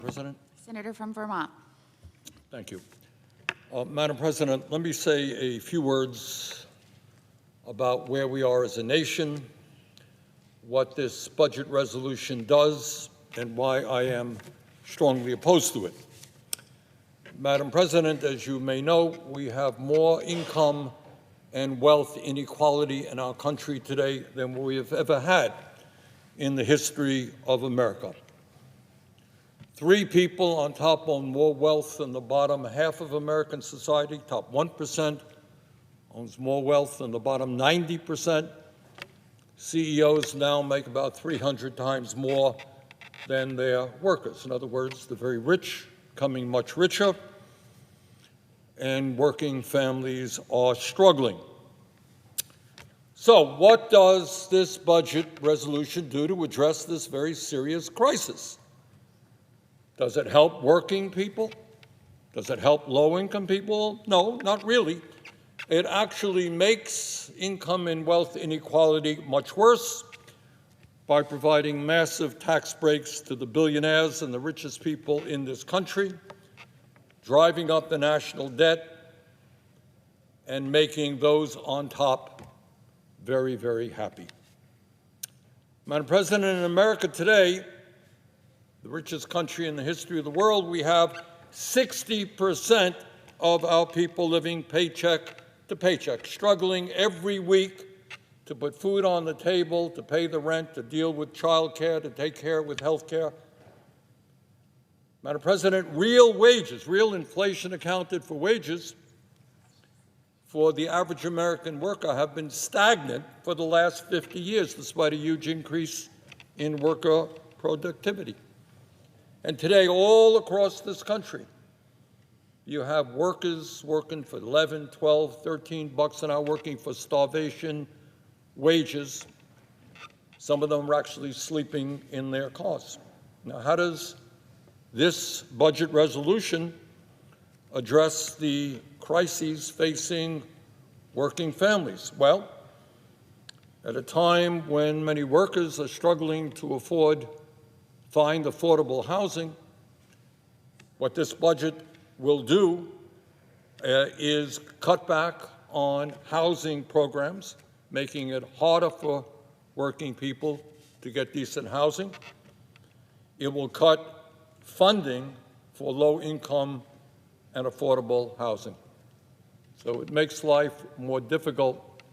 President. Senator from Vermont. Thank you. Madam President, let me say a few words about where we are as a nation, what this budget resolution does, and why I am strongly opposed to it. Madam President, as you may know, we have more income and wealth inequality in our country today than we have ever had in the history of America. 3 people on top own more wealth than the bottom half of American society. Top 1% owns more wealth than the bottom 90%. CEOs now make about 300 times more than their workers. In other words, the very rich becoming much richer, and working families are struggling. So what does this budget resolution do to address this very serious crisis? Does it help working people? Does it help low-income people? No, not really. It actually makes income and wealth inequality much worse by providing massive tax breaks to the billionaires and the richest people in this country, driving up the national debt, and making those on top very, very happy. Madam President, in America today, the richest country in the history of the world, we have 60% of our people living paycheck to paycheck, struggling every week to put food on the table, to pay the rent, to deal with child care, to take care with health care. Madam President, real wages, real inflation accounted for wages for the average American worker have been stagnant for the last 50 years, despite a huge increase in worker productivity. And today, all across this country, you have workers working for 11, 12, 13 bucks an hour, working for starvation wages. Some of them are actually sleeping in their cars. Now, how does this budget resolution address the crises facing working families? Well, at a time when many workers are struggling to find affordable housing, what this budget will do is cut back on housing programs, making it harder for working people to get decent housing. It will cut funding for low-income and affordable housing. So it makes life more difficult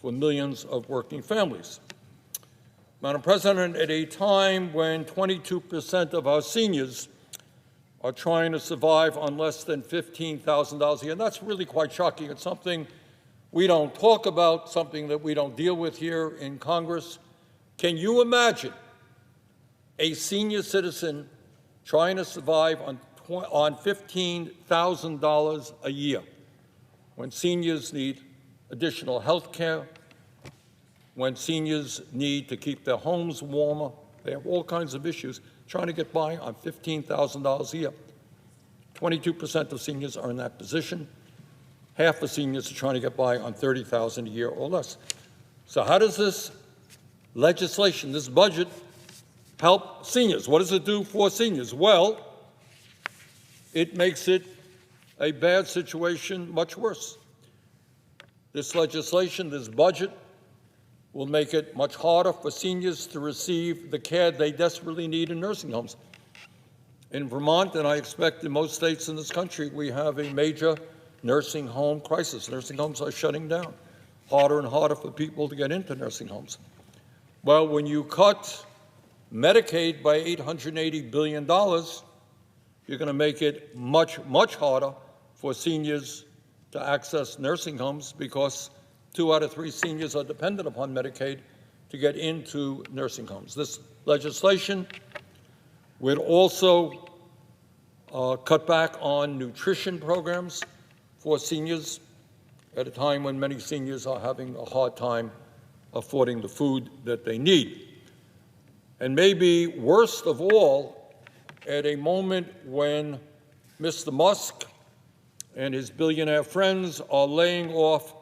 for millions of working families. Madam President, at a time when 22% of our seniors are trying to survive on less than $15,000 a year, and that's really quite shocking. It's something we don't talk about, something that we don't deal with here in Congress. Can you imagine a senior citizen trying to survive on $15,000 a year when seniors need additional health care, when seniors need to keep their homes warmer? They have all kinds of issues trying to get by on $15,000 a year. 22% of seniors are in that position. Half of seniors are trying to get by on $30,000 a year or less. So how does this legislation, this budget, help seniors? What does it do for seniors? Well, it makes it a bad situation much worse. This legislation, this budget, will make it much harder for seniors to receive the care they desperately need in nursing homes. In Vermont, and I expect in most states in this country, we have a major nursing home crisis. Nursing homes are shutting down. Harder and harder for people to get into nursing homes. Well, when you cut Medicaid by $880 billion, you're going to make it much, much harder for seniors to access nursing homes, because 2 out of 3 seniors are dependent upon Medicaid to get into nursing homes. This legislation would also cut back on nutrition programs for seniors at a time when many seniors are having a hard time affording the food that they need. And maybe worst of all, at a moment when Mr. Musk and his billionaire friends are laying off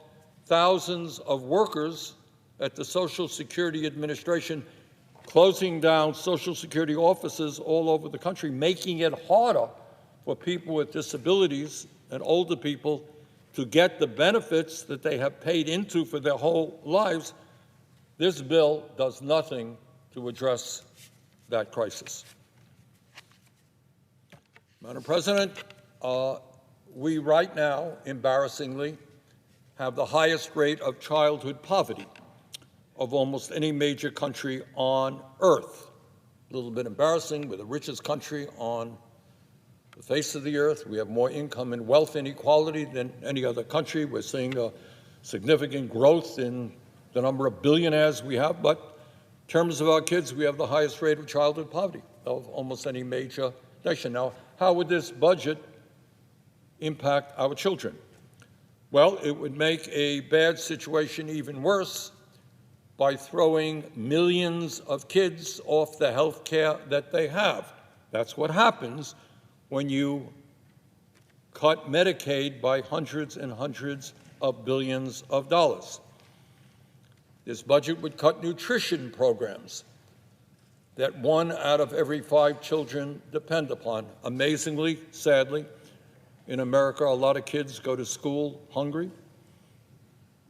thousands of workers at the Social Security Administration, closing down Social Security offices all over the country, making it harder for people with disabilities and older people to get the benefits that they have paid into for their whole lives, this bill does nothing to address that crisis. Madam President, we right now, embarrassingly, have the highest rate of childhood poverty of almost any major country on earth. A little bit embarrassing, we're the richest country on the face of the earth. We have more income and wealth inequality than any other country. We're seeing a significant growth in the number of billionaires we have, but in terms of our kids, we have the highest rate of childhood poverty of almost any major nation. Now, how would this budget impact our children? Well, it would make a bad situation even worse by throwing millions of kids off the health care that they have. That's what happens when you cut Medicaid by hundreds and hundreds of billions of dollars. This budget would cut nutrition programs that 1 out of every 5 children depend upon. Amazingly, sadly, in America, a lot of kids go to school hungry,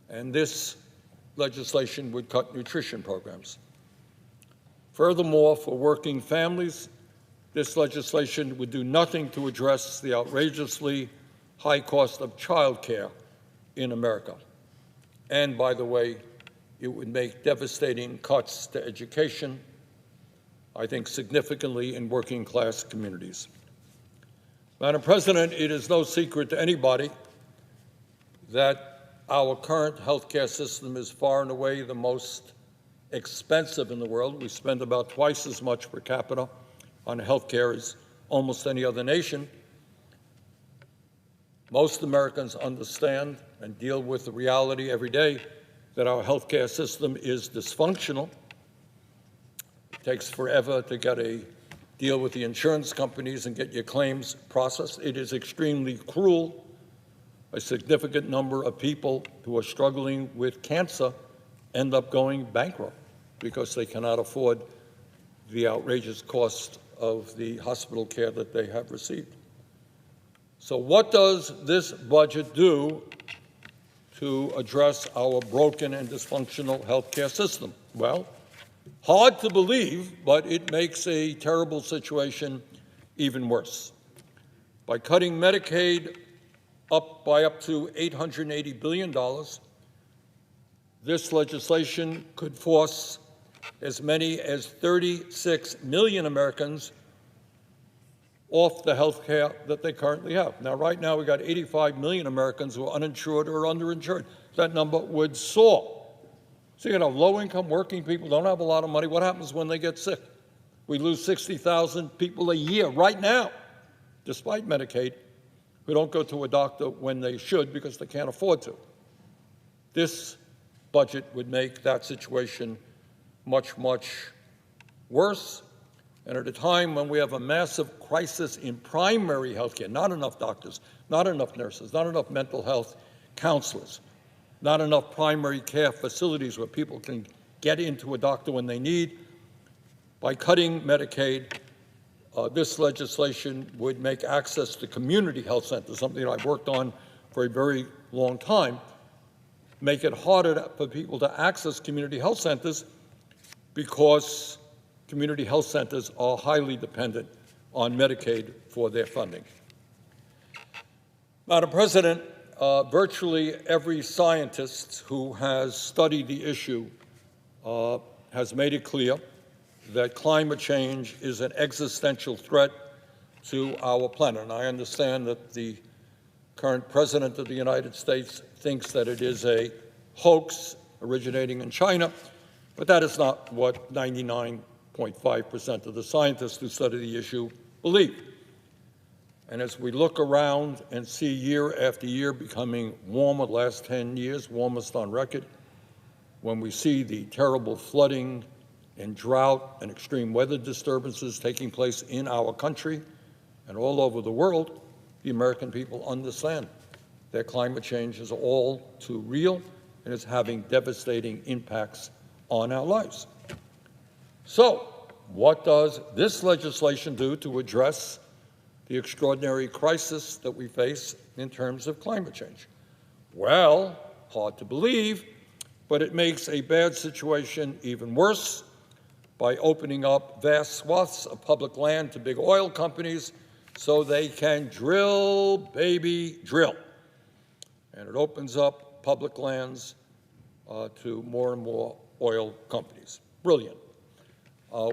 and this legislation would cut nutrition programs. Furthermore, for working families, this legislation would do nothing to address the outrageously high cost of child care in America. And, by the way, it would make devastating cuts to education, I think significantly in working-class communities. Madam President, it is no secret to anybody that our current health care system is far and away the most expensive in the world. We spend about twice as much per capita on health care as almost any other nation. Most Americans understand and deal with the reality every day that our health care system is dysfunctional. It takes forever to get a deal with the insurance companies and get your claims processed. It is extremely cruel. A significant number of people who are struggling with cancer end up going bankrupt because they cannot afford the outrageous cost of the hospital care that they have received. So what does this budget do to address our broken and dysfunctional health care system? Well, hard to believe, but it makes a terrible situation even worse. By cutting Medicaid by up to $880 billion, this legislation could force as many as 36 million Americans off the health care that they currently have. Now, right now, we've got 85 million Americans who are uninsured or underinsured. That number would soar. So, low-income working people don't have a lot of money. What happens when they get sick? We lose 60,000 people a year right now, despite Medicaid, who don't go to a doctor when they should because they can't afford to. This budget would make that situation much, much worse. And at a time when we have a massive crisis in primary health care, not enough doctors, not enough nurses, not enough mental health counselors, not enough primary care facilities where people can get into a doctor when they need, by cutting Medicaid, this legislation would make access to community health centers, something that I've worked on for a very long time, make it harder for people to access community health centers because community health centers are highly dependent on Medicaid for their funding. Madam President, virtually every scientist who has studied the issue has made it clear that climate change is an existential threat to our planet. And I understand that the current President of the United States thinks that it is a hoax originating in China, but that is not what 99.5% of the scientists who study the issue believe. And as we look around and see year after year becoming warmer, the last 10 years, warmest on record, when we see the terrible flooding and drought and extreme weather disturbances taking place in our country and all over the world, the American people understand that climate change is all too real and is having devastating impacts on our lives. So, what does this legislation do to address the extraordinary crisis that we face in terms of climate change? Well, hard to believe, but it makes a bad situation even worse by opening up vast swaths of public land to big oil companies so they can drill, baby, drill. And it opens up public lands to more and more oil companies. Brilliant.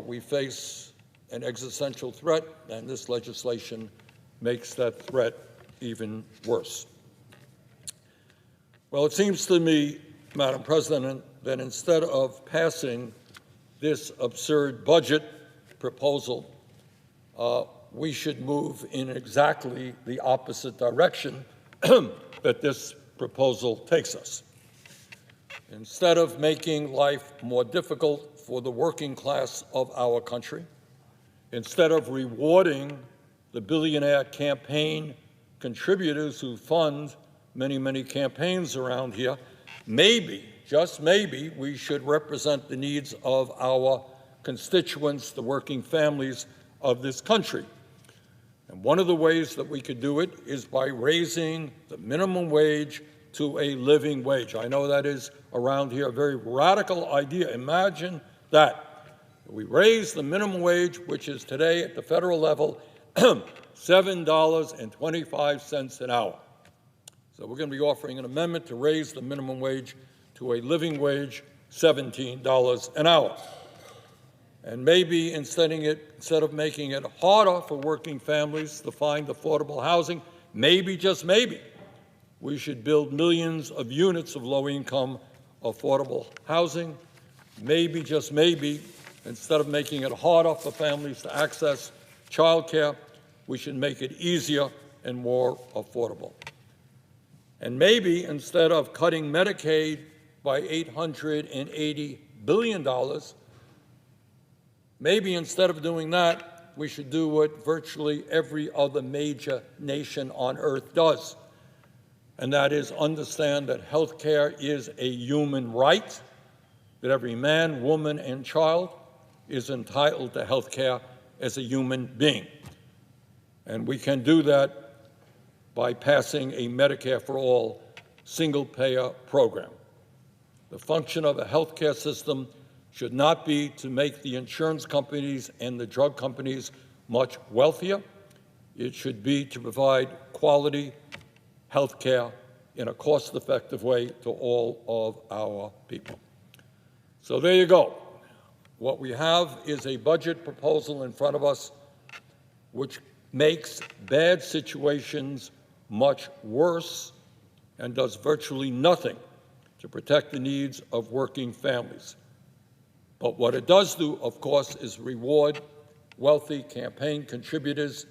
We face an existential threat, and this legislation makes that threat even worse. Well, it seems to me, Madam President, that instead of passing this absurd budget proposal, we should move in exactly the opposite direction that this proposal takes us. Instead of making life more difficult for the working class of our country, instead of rewarding the billionaire campaign contributors who fund many, many campaigns around here, maybe, just maybe, we should represent the needs of our constituents, the working families of this country. And one of the ways that we could do it is by raising the minimum wage to a living wage. I know that is around here a very radical idea. Imagine that. We raise the minimum wage, which is today at the federal level $7.25 an hour. So we're going to be offering an amendment to raise the minimum wage to a living wage, $17 an hour. And maybe instead of making it harder for working families to find affordable housing, maybe, just maybe, we should build millions of units of low-income affordable housing. Maybe, just maybe, instead of making it harder for families to access child care, we should make it easier and more affordable. And maybe instead of cutting Medicaid by $880 billion, maybe instead of doing that, we should do what virtually every other major nation on earth does, and that is understand that health care is a human right, that every man, woman, and child is entitled to health care as a human being. And we can do that by passing a Medicare for All single-payer program. The function of a health care system should not be to make the insurance companies and the drug companies much wealthier. It should be to provide quality health care in a cost-effective way to all of our people. So there you go. What we have is a budget proposal in front of us which makes bad situations much worse and does virtually nothing to protect the needs of working families. But what it does do, of course, is reward wealthy campaign contributors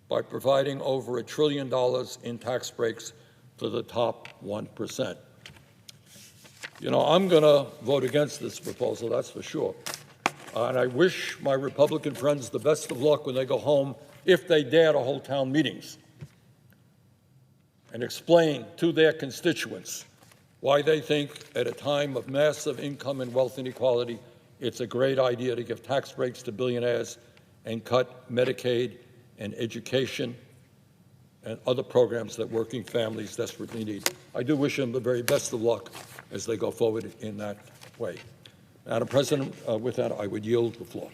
by providing over $1 trillion in tax breaks to the top 1%. You know, I'm going to vote against this proposal, that's for sure. And I wish my Republican friends the best of luck when they go home, if they dare to hold town meetings and explain to their constituents why they think at a time of massive income and wealth inequality, it's a great idea to give tax breaks to billionaires and cut Medicaid and education and other programs that working families desperately need. I do wish them the very best of luck as they go forward in that way. Madam President, with that, I would yield the floor.